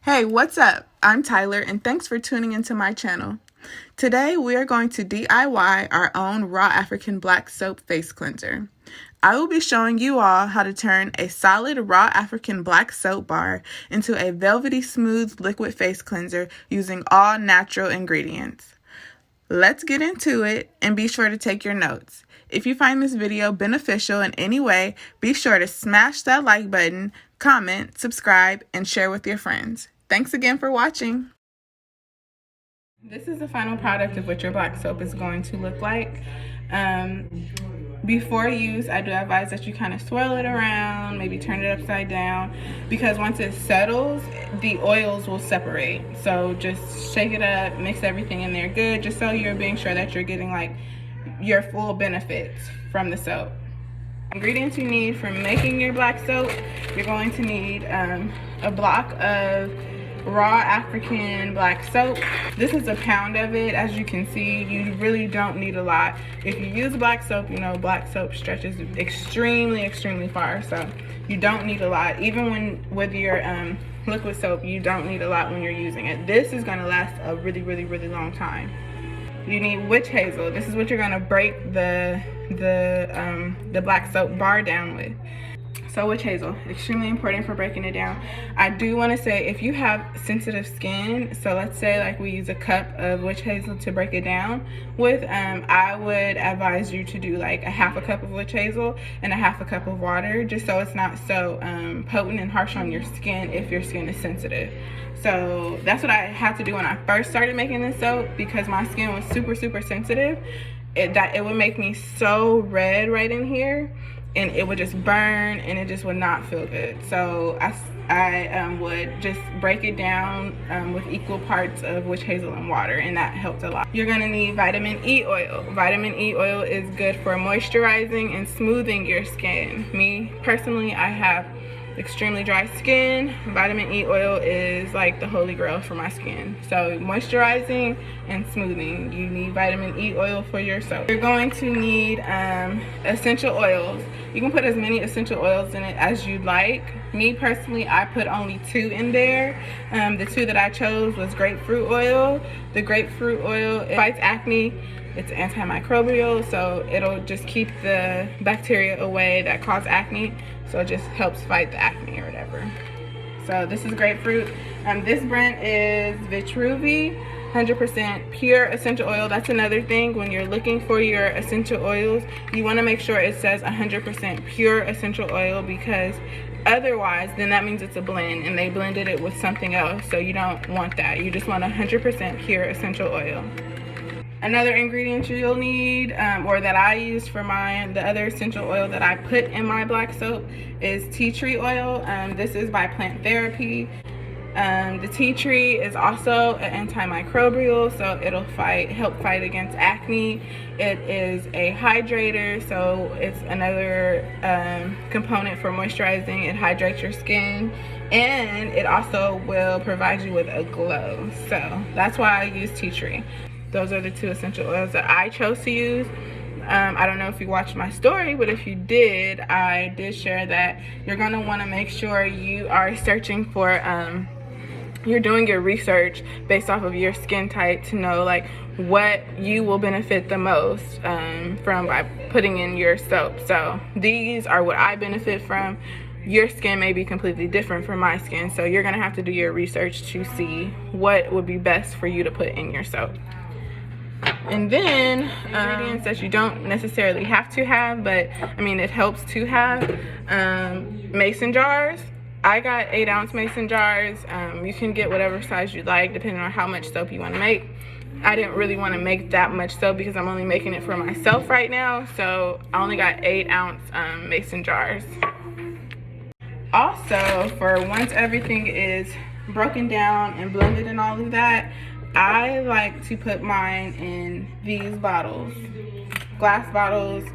Hey, what's up? I'm Tyler, and thanks for tuning into my channel. Today, we are going to DIY our own raw African black soap face cleanser. I will be showing you all how to turn a solid raw African black soap bar into a velvety smooth liquid face cleanser using all natural ingredients. Let's get into it, and be sure to take your notes. If you find this video beneficial in any way, be sure to smash that like button, comment, subscribe, and share with your friends. Thanks again for watching. This is the final product of what your black soap is going to look like. Before use, I do advise that you kind of swirl it around, maybe turn it upside down, because once it settles, the oils will separate. So just shake it up, mix everything in there good, just so you're being sure that you're getting like your full benefits from the soap. Ingredients you need for making your black soap: you're going to need a block of raw African black soap. This is a pound of it. As you can see, you really don't need a lot. If you use black soap, you know black soap stretches extremely far, so you don't need a lot. Even with your liquid soap, you don't need a lot when you're using it. This is going to last a really long time. You need witch hazel. This is what you're going to break the black soap bar down with. So witch hazel, extremely important for breaking it down. I do want to say, if you have sensitive skin, so let's say like we use a cup of witch hazel to break it down with, I would advise you to do like a half a cup of witch hazel and a half a cup of water, just so it's not so potent and harsh on your skin if your skin is sensitive. So that's what I had to do when I first started making this soap, because my skin was super sensitive. It would make me so red right in here, and it would just burn, and it just would not feel good. So I would just break it down with equal parts of witch hazel and water, and that helped a lot. You're gonna need vitamin E oil. Vitamin E oil is good for moisturizing and smoothing your skin. Me personally, I have extremely dry skin. Vitamin E oil is like the holy grail for my skin. So moisturizing and smoothing, you need vitamin E oil for your soap. You're going to need essential oils. You can put as many essential oils in it as you'd like. Me personally, I put only 2 in there. The 2 that I chose was grapefruit oil. The grapefruit oil, it fights acne. It's antimicrobial, so it'll just keep the bacteria away that cause acne. So it just helps fight the acne or whatever. So this is grapefruit. This brand is Vitruvi, 100% pure essential oil. That's another thing. When you're looking for your essential oils, you want to make sure it says 100% pure essential oil, because otherwise, then that means it's a blend, and they blended it with something else. So you don't want that. You just want 100% pure essential oil. Another ingredient you'll need, or that I used for mine, the other essential oil that I put in my black soap, is tea tree oil. This is by Plant Therapy. The tea tree is also an antimicrobial, so it'll help fight against acne. It is a hydrator, so it's another component for moisturizing. It hydrates your skin, and it also will provide you with a glow. So that's why I use tea tree. Those are the 2 essential oils that I chose to use. I don't know if you watched my story, but if you did, I did share that you're going to want to make sure you are searching for, you're doing your research based off of your skin type to know like what you will benefit the most from by putting in your soap. So these are what I benefit from. Your skin may be completely different from my skin, so you're going to have to do your research to see what would be best for you to put in your soap. And then ingredients that you don't necessarily have to have, but I mean it helps to have, mason jars. I got 8-ounce mason jars. You can get whatever size you like depending on how much soap you want to make. I didn't really want to make that much soap because I'm only making it for myself right now, so I only got 8-ounce mason jars. Also, for once everything is broken down and blended and all of that, I like to put mine in these bottles, glass bottles,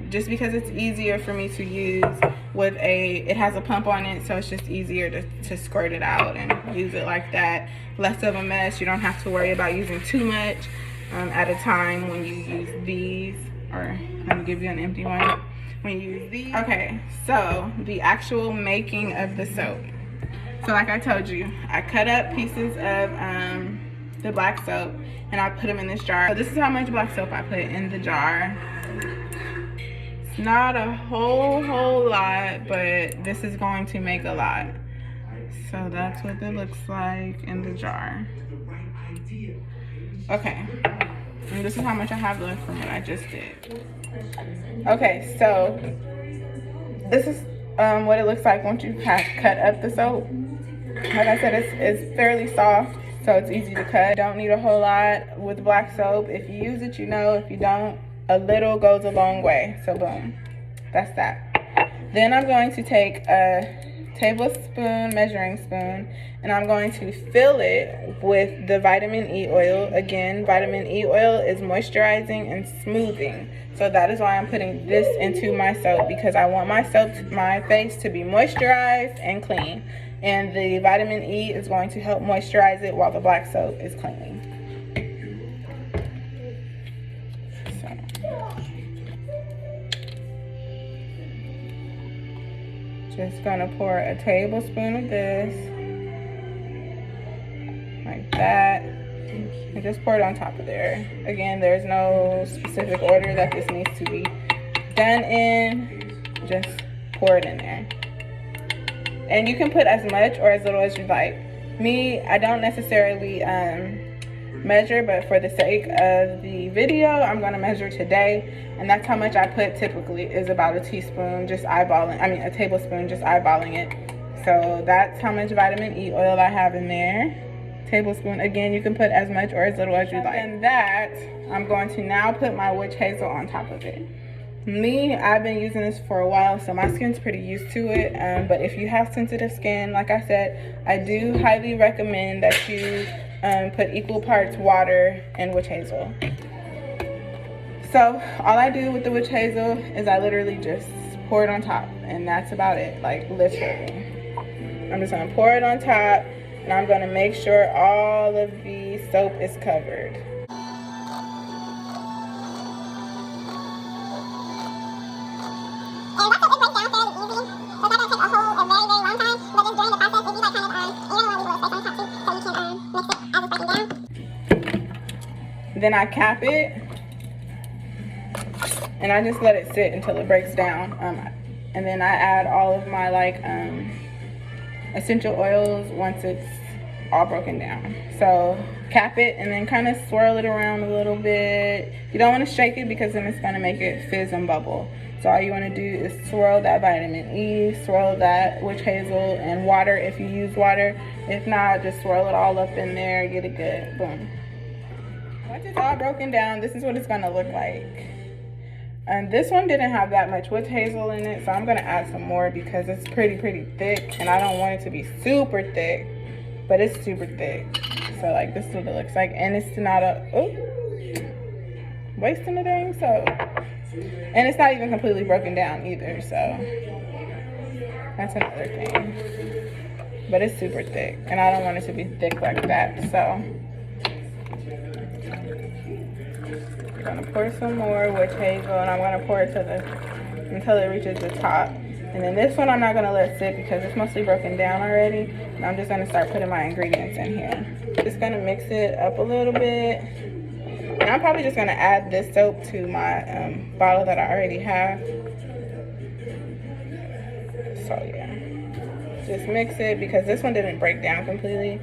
just because it's easier for me to use with it has a pump on it, so it's just easier to squirt it out and use it like that. Less of a mess. You don't have to worry about using too much at a time when you use these, or I'm gonna give you an empty one. When you use these. Okay, so the actual making of the soap. So like I told you, I cut up pieces of the black soap and I put them in this jar. So this is how much black soap I put in the jar. It's not a whole lot, but this is going to make a lot. So that's what it looks like in the jar. Okay, and this is how much I have left from what I just did. Okay, so this is what it looks like once you cut up the soap. Like I said, it's fairly soft, so it's easy to cut. Don't need a whole lot with black soap. If you use it, you know. If you don't, a little goes a long way. So boom, that's that. Then I'm going to take a tablespoon measuring spoon and I'm going to fill it with the vitamin E oil. Again, vitamin E oil is moisturizing and smoothing, so that is why I'm putting this into my soap, because I want my face to be moisturized and clean, and the vitamin E is going to help moisturize it while the black soap is cleaning. Just gonna pour a tablespoon of this, like that, and just pour it on top of there. Again, there's no specific order that this needs to be done in. Just pour it in there. And you can put as much or as little as you like. Me, I don't necessarily measure, but for the sake of the video, I'm gonna measure today. And that's how much I put typically, is about a teaspoon, just eyeballing, a tablespoon, just eyeballing it. So that's how much vitamin E oil I have in there. Tablespoon. Again, you can put as much or as little as you like. And that, I'm going to now put my witch hazel on top of it. Me, I've been using this for a while, so my skin's pretty used to it. But if you have sensitive skin, like I said, I do highly recommend that you put equal parts water and witch hazel. So all I do with the witch hazel is I literally just pour it on top, and that's about it. Like, literally, I'm just gonna pour it on top, and I'm gonna make sure all of the soap is covered. Then I cap it, and I just let it sit until it breaks down. And then I add all of my essential oils once it's all broken down. So cap it and then kind of swirl it around a little bit. You don't want to shake it because then it's going to make it fizz and bubble. So all you want to do is swirl that vitamin E, swirl that witch hazel, and water if you use water. If not, just swirl it all up in there, get it good. Boom. Once it's all broken down, this is what it's going to look like. And this one didn't have that much witch hazel in it, so I'm going to add some more because it's pretty thick, and I don't want it to be super thick, but it's super thick. So like, this is what it looks like, and it's not wasting the dang soap. And it's not even completely broken down either, so that's another thing. But it's super thick, and I don't want it to be thick like that, so I'm gonna pour some more witch hazel, and I'm gonna pour it until it reaches the top. And then this one I'm not gonna let sit because it's mostly broken down already. And I'm just gonna start putting my ingredients in here. Just gonna mix it up a little bit. And I'm probably just gonna add this soap to my bottle that I already have. So yeah, just mix it because this one didn't break down completely.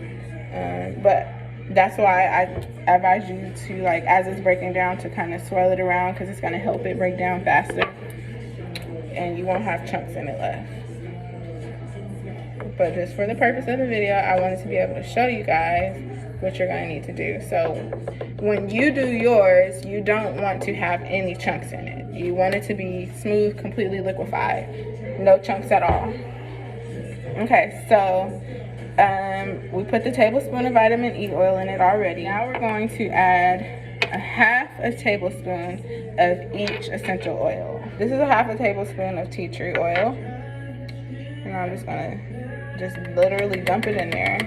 But that's why I advise you to, like, as it's breaking down, to kind of swirl it around because it's going to help it break down faster and you won't have chunks in it left. But just for the purpose of the video, I wanted to be able to show you guys what you're going to need to do. So when you do yours, you don't want to have any chunks in it. You want it to be smooth, completely liquefied, no chunks at all. Okay, so we put the tablespoon of vitamin E oil in it already. Now we're going to add a half a tablespoon of each essential oil. This is a half a tablespoon of tea tree oil. And I'm just gonna literally dump it in there.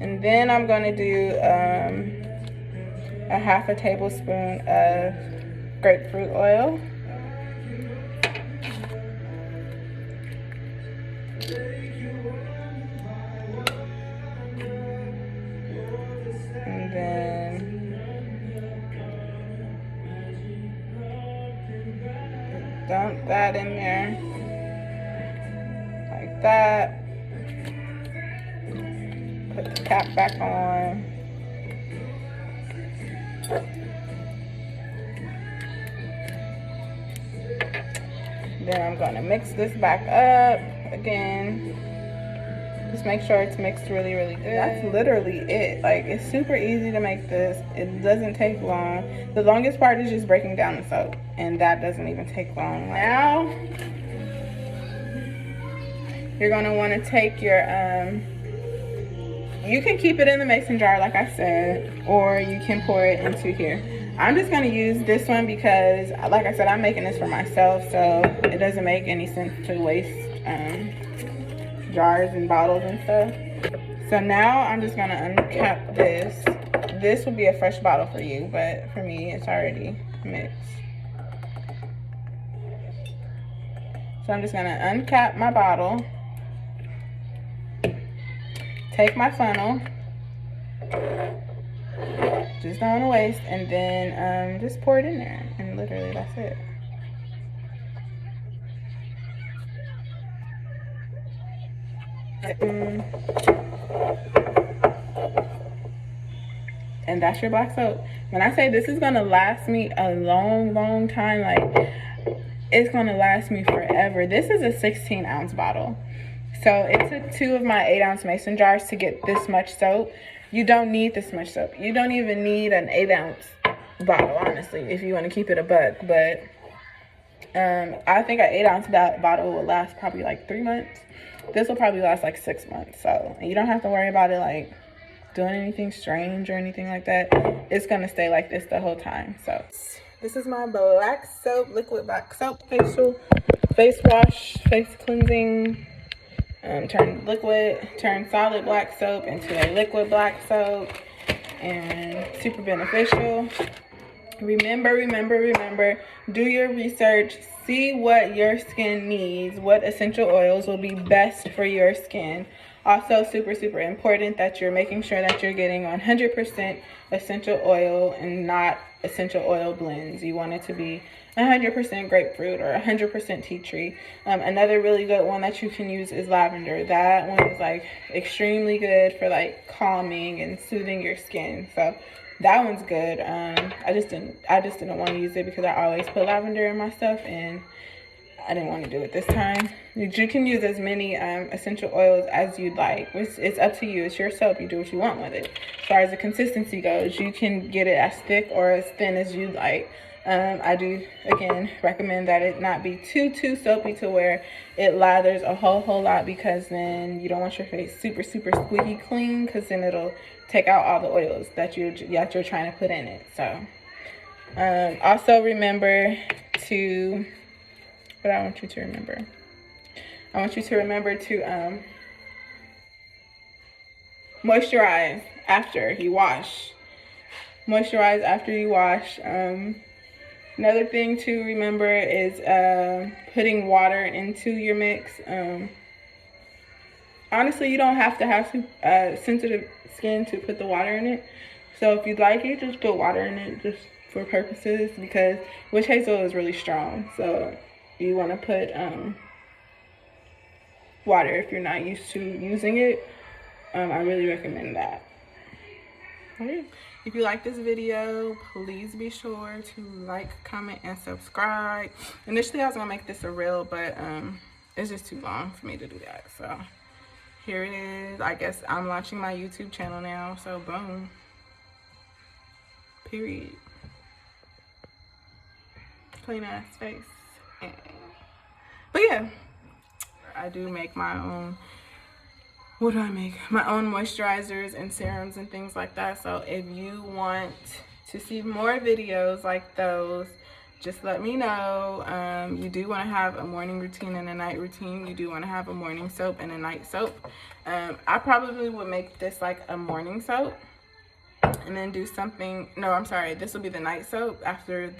And then I'm gonna do a half a tablespoon of grapefruit oil. dump that in there like that. Put the cap back on. Then I'm gonna mix this back up again. Just make sure it's mixed really, really good. That's literally it. Like, it's super easy to make this. It doesn't take long. The longest part is just breaking down the soap, and that doesn't even take long. Now, you're gonna wanna take your, you can keep it in the mason jar like I said, or you can pour it into here. I'm just gonna use this one because, like I said, I'm making this for myself, so it doesn't make any sense to waste jars and bottles and stuff. So now I'm just gonna uncap this. This will be a fresh bottle for you, but for me, it's already mixed. So I'm just gonna uncap my bottle, take my funnel, just don't want to waste, and then just pour it in there, and literally that's it. And that's your black soap. When I say this is gonna last me a long time, like, it's gonna last me forever. This is a 16-ounce bottle, so it took 2 of my 8-ounce mason jars to get this much soap. You don't need this much soap. You don't even need an 8-ounce bottle, honestly, if you want to keep it a buck. But I think an 8-ounce bottle will last probably like 3 months. This will probably last like 6 months. So you don't have to worry about it like doing anything strange or anything like that. It's gonna stay like this the whole time. So this is my black soap, liquid black soap facial, face wash, face cleansing. Turn solid black soap into a liquid black soap, and super beneficial. Remember, do your research, see what your skin needs, what essential oils will be best for your skin. Also, super important that you're making sure that you're getting 100% essential oil and not essential oil blends. You want it to be 100% grapefruit or 100% tea tree. Another really good one that you can use is lavender. That one is like extremely good for like calming and soothing your skin. So that one's good. I just didn't want to use it because I always put lavender in my stuff, and I didn't want to do it this time. You can use as many essential oils as you'd like. It's up to you. It's your soap. You do what you want with it. As far as the consistency goes, you can get it as thick or as thin as you'd like. I do, again, recommend that it not be too soapy to where it lathers a whole lot, because then you don't want your face super squeaky clean, because then it'll take out all the oils that you're trying to put in it. So also remember to, what I want you to remember, I want you to remember to moisturize after you wash. Moisturize after you wash. Another thing to remember is putting water into your mix. Honestly, you don't have to have sensitive skin to put the water in it. So if you'd like it, just put water in it just for purposes, because witch hazel is really strong. So you want to put water if you're not used to using it. I really recommend that. Okay. If you like this video, please be sure to like, comment, and subscribe. Initially, I was gonna make this a reel, but it's just too long for me to do that. So here it is. I guess I'm launching my YouTube channel now. So boom. Period. Clean ass face. But yeah, I do make my own. What do I make? My own moisturizers and serums and things like that. So if you want to see more videos like those, just let me know. You do want to have a morning routine and a night routine. You do want to have a morning soap and a night soap. I probably would make this like a morning soap, and then do something, no, I'm sorry, this will be the night soap after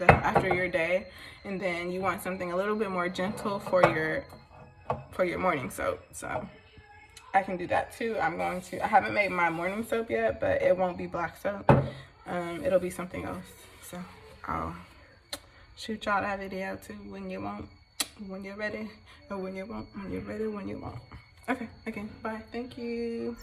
your day, and then you want something a little bit more gentle for your morning soap. So I can do that too. I haven't made my morning soap yet, but it won't be black soap. It'll be something else. So I'll shoot y'all that video too when you want. when you're ready, or when you want, when you're ready, when you want. Okay, bye. Thank you.